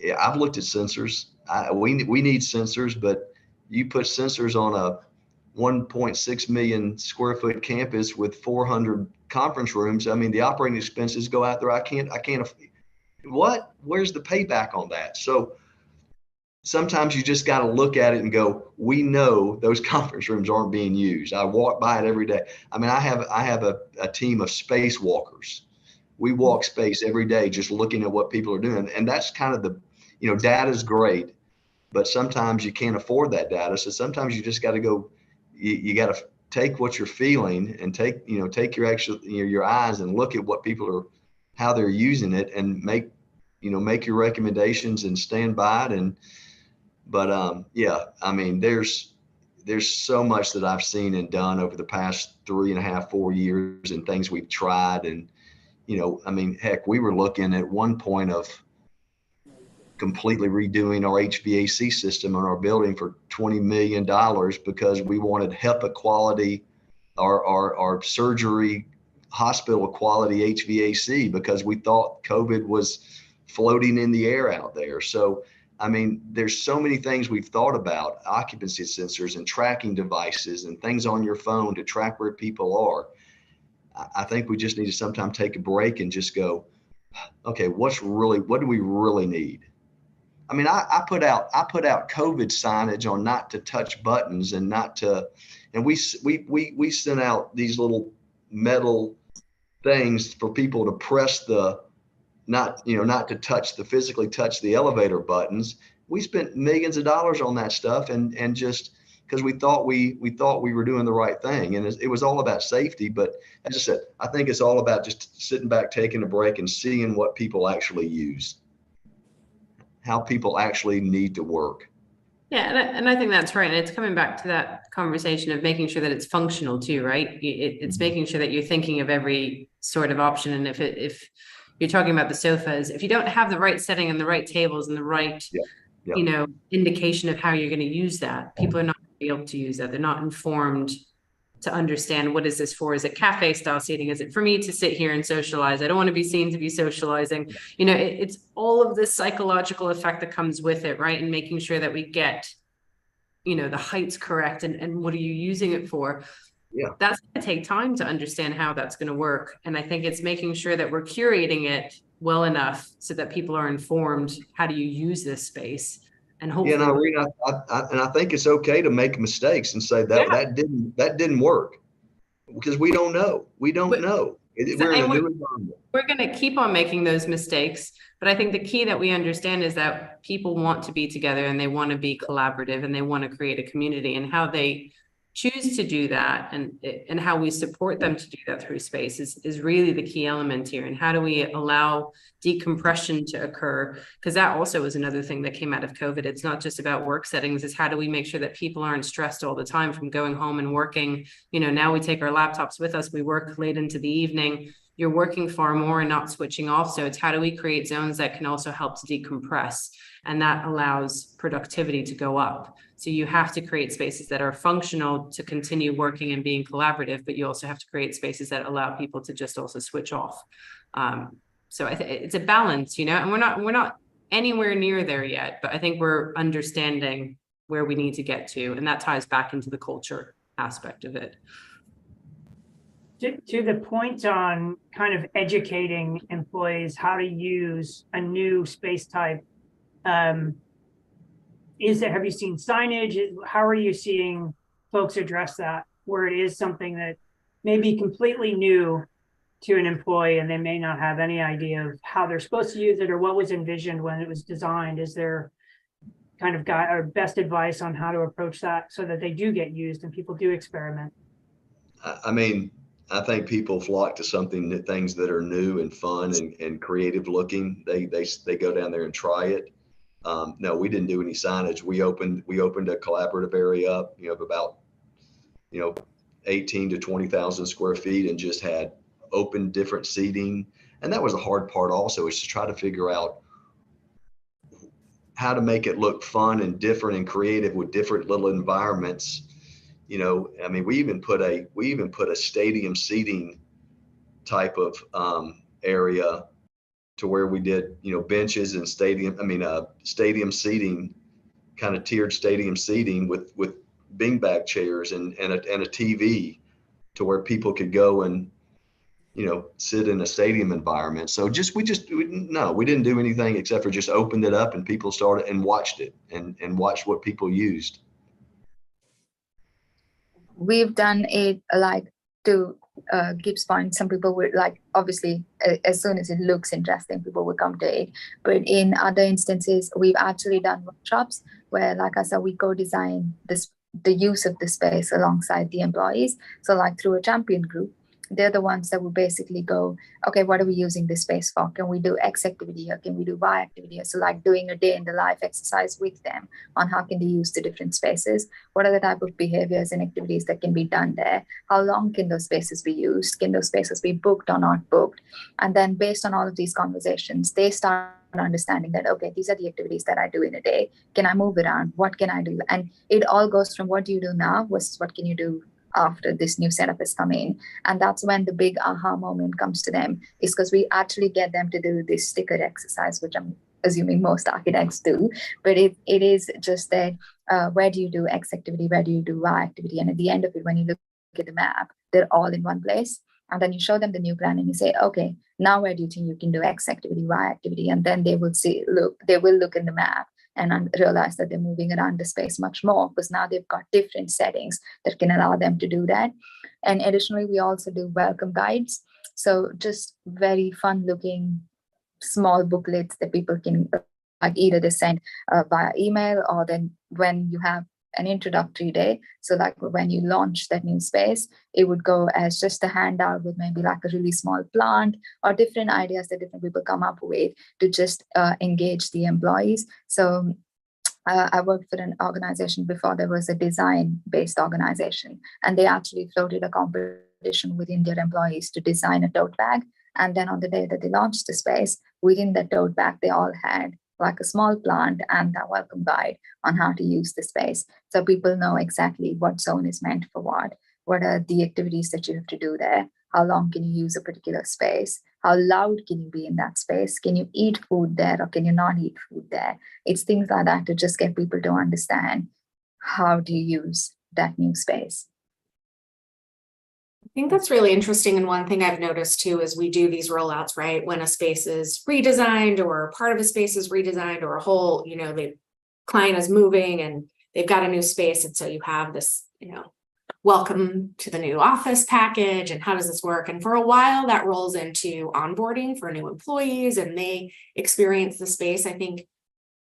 Yeah, I've looked at sensors. We need sensors, but you put sensors on a 1.6 million square foot campus with 400 conference rooms. The operating expenses go out there. I can't. What? Where's the payback on that? So sometimes you just got to look at it and go, we know those conference rooms aren't being used. I walk by it every day. I have a team of spacewalkers. We walk space every day, just looking at what people are doing. And that's kind of data is great, but sometimes you can't afford that data. So sometimes you just got to go, you got to take what you're feeling and take your eyes and look at what people are, how they're using it, and make your recommendations and stand by it. There's so much that I've seen and done over the past 3.5, 4 years, and things we've tried. And, heck, we were looking at one point of completely redoing our HVAC system in our building for $20 million because we wanted HEPA quality, our surgery hospital quality HVAC, because we thought COVID was floating in the air out there. So, there's so many things we've thought about, occupancy sensors and tracking devices and things on your phone to track where people are. I think we just need to sometimes take a break and just go, okay, what do we really need? I put out COVID signage on not to touch buttons and we sent out these little metal things for people to press not to physically touch the elevator buttons. We spent millions of dollars on that stuff, and just because we thought we were doing the right thing, and it was all about safety. But as I said, I think it's all about just sitting back, taking a break, and seeing what people actually use, how people actually need to work. Yeah, and I think that's right. And it's coming back to that conversation of making sure that it's functional too, right? It's making sure that you're thinking of every sort of option. And if you're talking about the sofas, if you don't have the right setting and the right tables and the right, indication of how you're going to use that, people are not be able to use that. They're not informed to understand, what is this for? Is it cafe style seating? Is it for me to sit here and socialize? I don't want to be seen to be socializing. You know, it's all of this psychological effect that comes with it, right? And making sure that we get, you know, the heights correct, and what are you using it for? Yeah. That's going to take time to understand how that's going to work. And I think it's making sure that we're curating it well enough so that people are informed, how do you use this space? And hopefully, Yeah, and Irene, I think it's okay to make mistakes and say that that didn't work, because we don't know. We don't know. We're in a new environment. We're going to keep on making those mistakes, but I think the key that we understand is that people want to be together, and they want to be collaborative, and they want to create a community, and how they choose to do that, and how we support them to do that through space is really the key element here. And how do we allow decompression to occur? Because that also is another thing that came out of COVID. It's not just about work settings, it's how do we make sure that people aren't stressed all the time from going home and working. You know, now we take our laptops with us, we work late into the evening, you're working far more and not switching off. So it's how do we create zones that can also help to decompress, and that allows productivity to go up. So you have to create spaces that are functional to continue working and being collaborative, but you also have to create spaces that allow people to just also switch off. So it's a balance, you know, and we're not anywhere near there yet, but I think we're understanding where we need to get to, and that ties back into the culture aspect of it. To the point on kind of educating employees how to use a new space type, have you seen signage? How are you seeing folks address that, where it is something that may be completely new to an employee and they may not have any idea of how they're supposed to use it or what was envisioned when it was designed? Is there kind of guide or best advice on how to approach that so that they do get used and people do experiment? I mean, I think people flock to things that are new and fun and creative looking. They go down there and try it. No, we didn't do any signage. We opened a collaborative area up, you know, of about, 18 to 20,000 square feet, and just had open different seating. And that was the hard part also, is to try to figure out how to make it look fun and different and creative with different little environments. You know, I mean, we even put a stadium seating type of area, to where we did, benches and stadium seating, kind of tiered stadium seating with beanbag chairs and a TV, to where people could go and, sit in a stadium environment. So we didn't do anything except for just opened it up, and people started and watched it and watched what people used. We've done it like to Gibbs' point. Some people would like, obviously, as soon as it looks interesting, people would come to it. But in other instances, we've actually done workshops where, like I said, we co-design the use of the space alongside the employees. So like through a champion group, they're the ones that will basically go, okay, what are we using this space for? Can we do X activity here? Can we do Y activity here? So like doing a day in the life exercise with them on how can they use the different spaces? What are the type of behaviors and activities that can be done there? How long can those spaces be used? Can those spaces be booked or not booked? And then based on all of these conversations, they start understanding that, okay, these are the activities that I do in a day. Can I move around? What can I do? And it all goes from what do you do now versus what can you do after this new setup has come in. And that's when the big aha moment comes to them, is because we actually get them to do this sticker exercise, which I'm assuming most architects do. But it is just that, where do you do X activity? Where do you do Y activity? And at the end of it, when you look at the map, they're all in one place. And then you show them the new plan and you say, okay, now where do you think you can do X activity, Y activity? And then they will look in the map and realize that they're moving around the space much more, because now they've got different settings that can allow them to do that. And additionally, we also do welcome guides. So just very fun looking small booklets that people can like either they send via email, or then when you have an introductory day. So like when you launch that new space, it would go as just a handout with maybe like a really small plant or different ideas that different people come up with to just engage the employees. So I worked for an organization before. There was a design-based organization, and they actually floated a competition within their employees to design a tote bag. And then on the day that they launched the space, within the tote bag, they all had like a small plant and that welcome guide on how to use the space. So people know exactly what zone is meant for what are the activities that you have to do there, how long can you use a particular space, how loud can you be in that space, can you eat food there or can you not eat food there. It's things like that to just get people to understand how do you use that new space. I think that's really interesting. And one thing I've noticed too is we do these rollouts, right? When a space is redesigned or part of a space is redesigned or a whole, the client is moving and they've got a new space. And so you have this, welcome to the new office package and how does this work? And for a while that rolls into onboarding for new employees and they experience the space. I think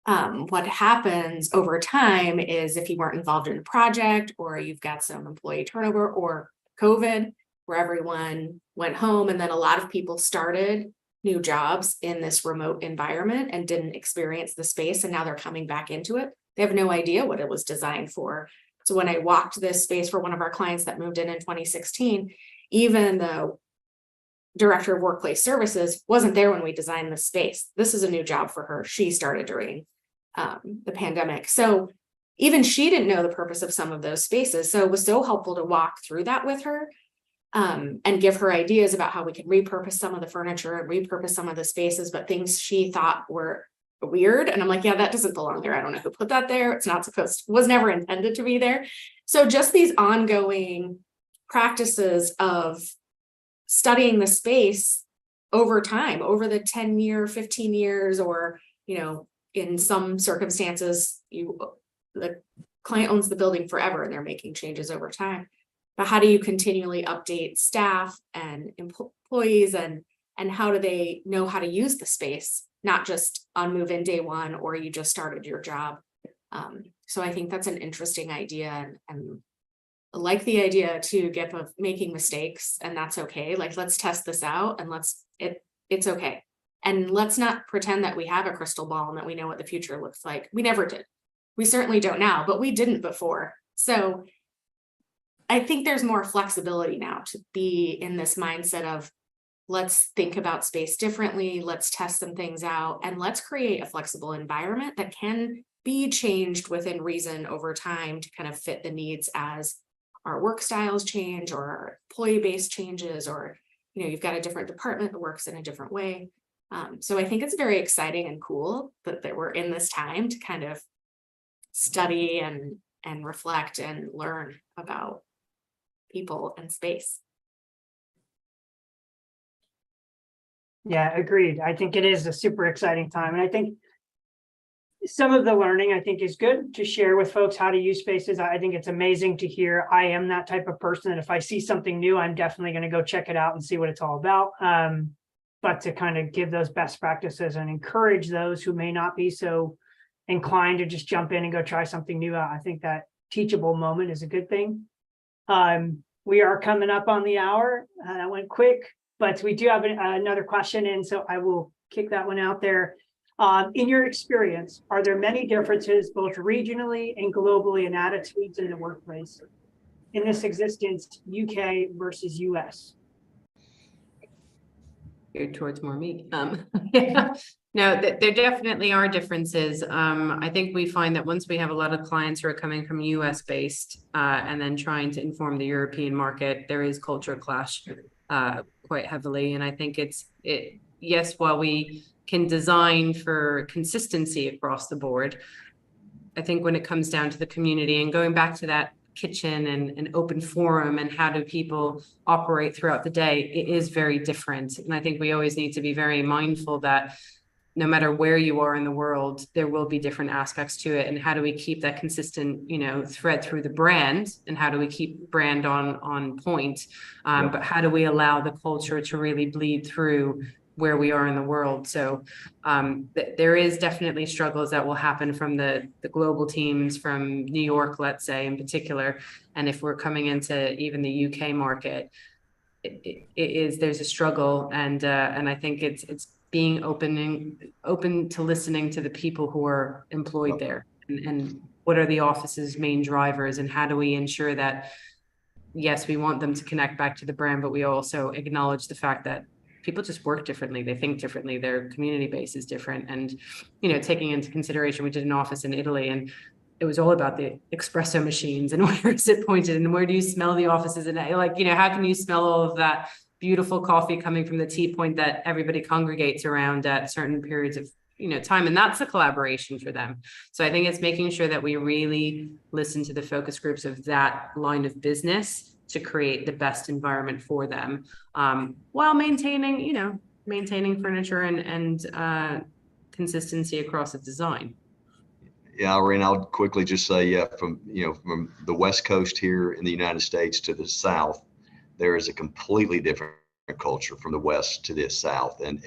what happens over time is if you weren't involved in a project or you've got some employee turnover or COVID, where everyone went home and then a lot of people started new jobs in this remote environment and didn't experience the space and now they're coming back into it. They have no idea what it was designed for. So when I walked this space for one of our clients that moved in 2016, even the director of workplace services wasn't there when we designed the space. This is a new job for her. She started during the pandemic. So even she didn't know the purpose of some of those spaces. So it was so helpful to walk through that with her and give her ideas about how we can repurpose some of the furniture and repurpose some of the spaces, but things she thought were weird. And I'm like, yeah, that doesn't belong there. I don't know who put that there. It's not was never intended to be there. So just these ongoing practices of studying the space over time, over the 10-year, 15 years, or, in some circumstances, the client owns the building forever and they're making changes over time. But how do you continually update staff and employees and how do they know how to use the space, not just on move-in day one or you just started your job? So I think that's an interesting idea and I like the idea too, Gip, of making mistakes and that's okay. Like, let's test this out and it's okay. And let's not pretend that we have a crystal ball and that we know what the future looks like. We never did. We certainly don't now, but we didn't before. So I think there's more flexibility now to be in this mindset of let's think about space differently, let's test some things out, and let's create a flexible environment that can be changed within reason over time to kind of fit the needs as our work styles change or our employee base changes, or you've got a different department that works in a different way. So I think it's very exciting and cool that we're in this time to kind of study and reflect and learn about people and space. Yeah, agreed. I think it is a super exciting time. And I think some of the learning I think is good to share with folks how to use spaces. I think it's amazing to hear. I am that type of person that if I see something new, I'm definitely going to go check it out and see what it's all about. But to kind of give those best practices and encourage those who may not be so inclined to just jump in and go try something new. I think that teachable moment is a good thing. We are coming up on the hour. That went quick, but we do have another question in, so I will kick that one out there. In your experience, are there many differences both regionally and globally in attitudes in the workplace in this existence, UK versus US? Geared towards more me. Yeah. No, there definitely are differences. I think we find that once we have a lot of clients who are coming from US based and then trying to inform the European market, there is culture clash quite heavily. And I think yes, while we can design for consistency across the board, I think when it comes down to the community and going back to that kitchen and an open forum and how do people operate throughout the day, it is very different. And I think we always need to be very mindful that no matter where you are in the world, there will be different aspects to it. And how do we keep that consistent, thread through the brand, and how do we keep brand on point? But how do we allow the culture to really bleed through where we are in the world? So there is definitely struggles that will happen from the global teams from New York, let's say in particular. And if we're coming into even the UK market, there's a struggle. And I think it's being open to listening to the people who are employed there and what are the office's main drivers, and how do we ensure that, yes, we want them to connect back to the brand, but we also acknowledge the fact that people just work differently. They think differently. Their community base is different. And, you know, taking into consideration, we did an office in Italy, and it was all about the espresso machines and where is it pointed and where do you smell the offices, and like, you know, how can you smell all of that beautiful coffee coming from the tea point that everybody congregates around at certain periods of, you know, time. And that's the collaboration for them. So I think it's making sure that we really listen to the focus groups of that line of business to create the best environment for them, while maintaining, you know, maintaining furniture and consistency across the design. Yeah, Irene, I'll quickly just say, yeah, from the West Coast here in the United States to the South, there is a completely different culture from the West to the South, and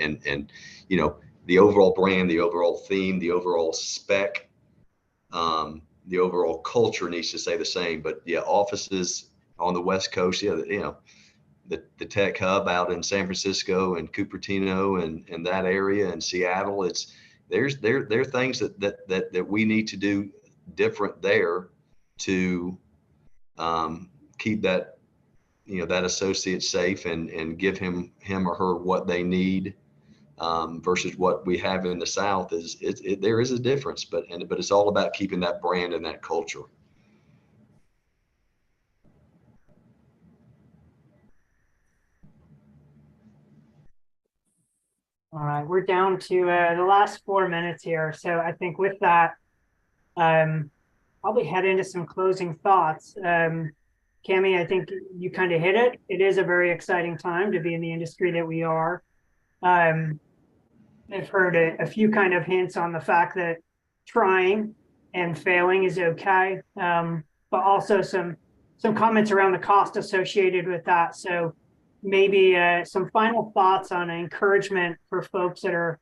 you know, the overall brand, the overall theme, the overall spec, the overall culture needs to stay the same. But yeah, offices on the West Coast, yeah, you know, the tech hub out in San Francisco and Cupertino and that area and Seattle, there are things that we need to do different there to keep that, you know, that associate safe and give him or her what they need, versus what we have in the South. There is a difference, but it's all about keeping that brand and that culture. All right, we're down to the last 4 minutes here. So I think with that, probably head into some closing thoughts. Cami, I think you kind of hit it. It is a very exciting time to be in the industry that we are. I've heard a few kind of hints on the fact that trying and failing is okay, but also some comments around the cost associated with that. So maybe some final thoughts on encouragement for folks that are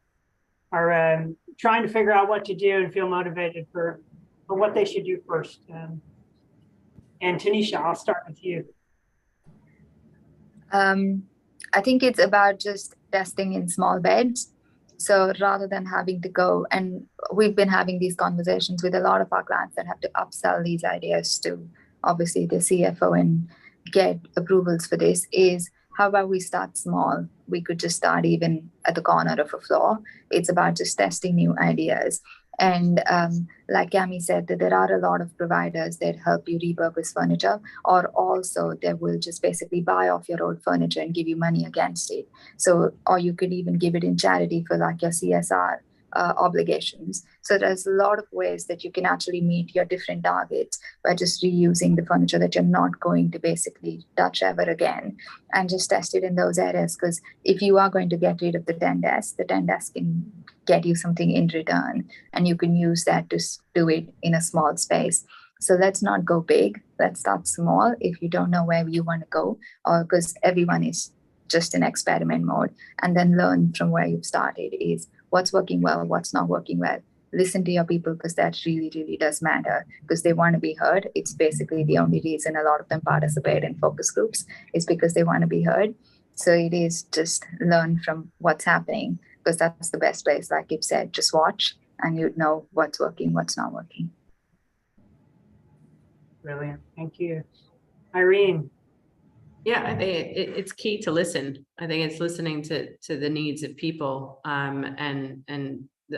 trying to figure out what to do and feel motivated for what they should do first. And Tanisha, I'll start with you. I think it's about just testing in small beds. So rather than having to go, and we've been having these conversations with a lot of our clients that have to upsell these ideas to obviously the CFO and get approvals for this, is how about we start small? We could just start even at the corner of a floor. It's about just testing new ideas. And like Cami said, that there are a lot of providers that help you repurpose furniture, or also they will just basically buy off your old furniture and give you money against it. So, or you could even give it in charity for like your CSR obligations. So there's a lot of ways that you can actually meet your different targets by just reusing the furniture that you're not going to basically touch ever again, and just test it in those areas. Because if you are going to get rid of the 10 desks, the 10 desks can get you something in return, and you can use that to do it in a small space. So let's not go big. Let's start small if you don't know where you want to go, or because everyone is just in experiment mode, and then learn from where you've started is what's working well, what's not working well. Listen to your people, because that really, really does matter, because they want to be heard. It's basically the only reason a lot of them participate in focus groups is because they want to be heard. So it is just learn from what's happening, because that's the best place. Like you've said, just watch and you'd know what's working, what's not working. Brilliant. Thank you. Irene. Yeah, I think it's key to listen. I think it's listening to the needs of people. And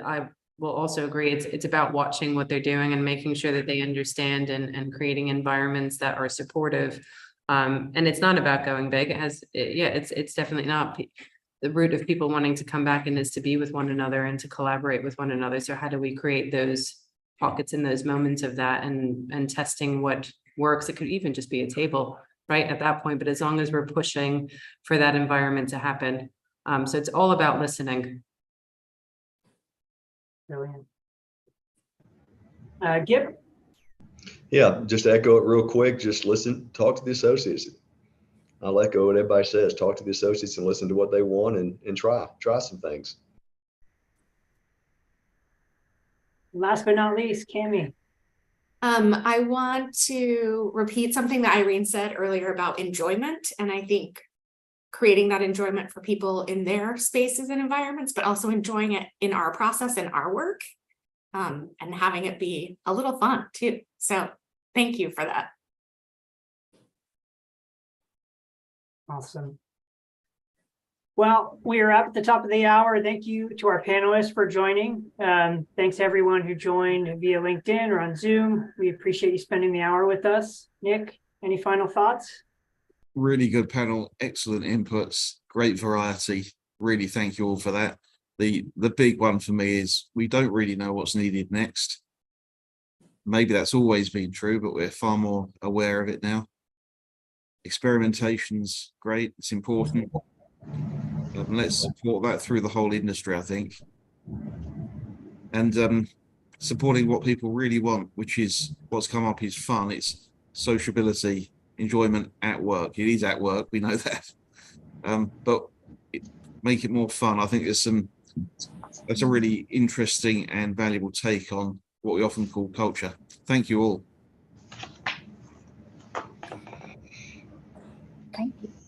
I will also agree, it's about watching what they're doing and making sure that they understand and creating environments that are supportive. And it's not about going big. It's definitely not. The root of people wanting to come back in is to be with one another and to collaborate with one another. So how do we create those pockets in those moments of that and testing what works? It could even just be a table right at that point, but as long as we're pushing for that environment to happen. So it's all about listening. Brilliant. Gip? Yeah, just echo it real quick. Just listen, talk to the associates. I'll echo what everybody says. Talk to the associates and listen to what they want and try some things. Last but not least, Cami. I want to repeat something that Irene said earlier about enjoyment. And I think creating that enjoyment for people in their spaces and environments, but also enjoying it in our process and our work, and having it be a little fun too. So thank you for that. Awesome. Well, we are up at the top of the hour. Thank you to our panelists for joining. Thanks to everyone who joined via LinkedIn or on Zoom. We appreciate you spending the hour with us. Nick, any final thoughts? Really good panel, excellent inputs, great variety. Really thank you all for that. The big one for me is we don't really know what's needed next. Maybe that's always been true, but we're far more aware of it now. Experimentation's great, it's important. Let's support that through the whole industry, I think. And supporting what people really want, which is what's come up is fun. It's sociability, enjoyment at work. It is at work, we know that. But make it more fun. I think that's a really interesting and valuable take on what we often call culture. Thank you all. Thank you.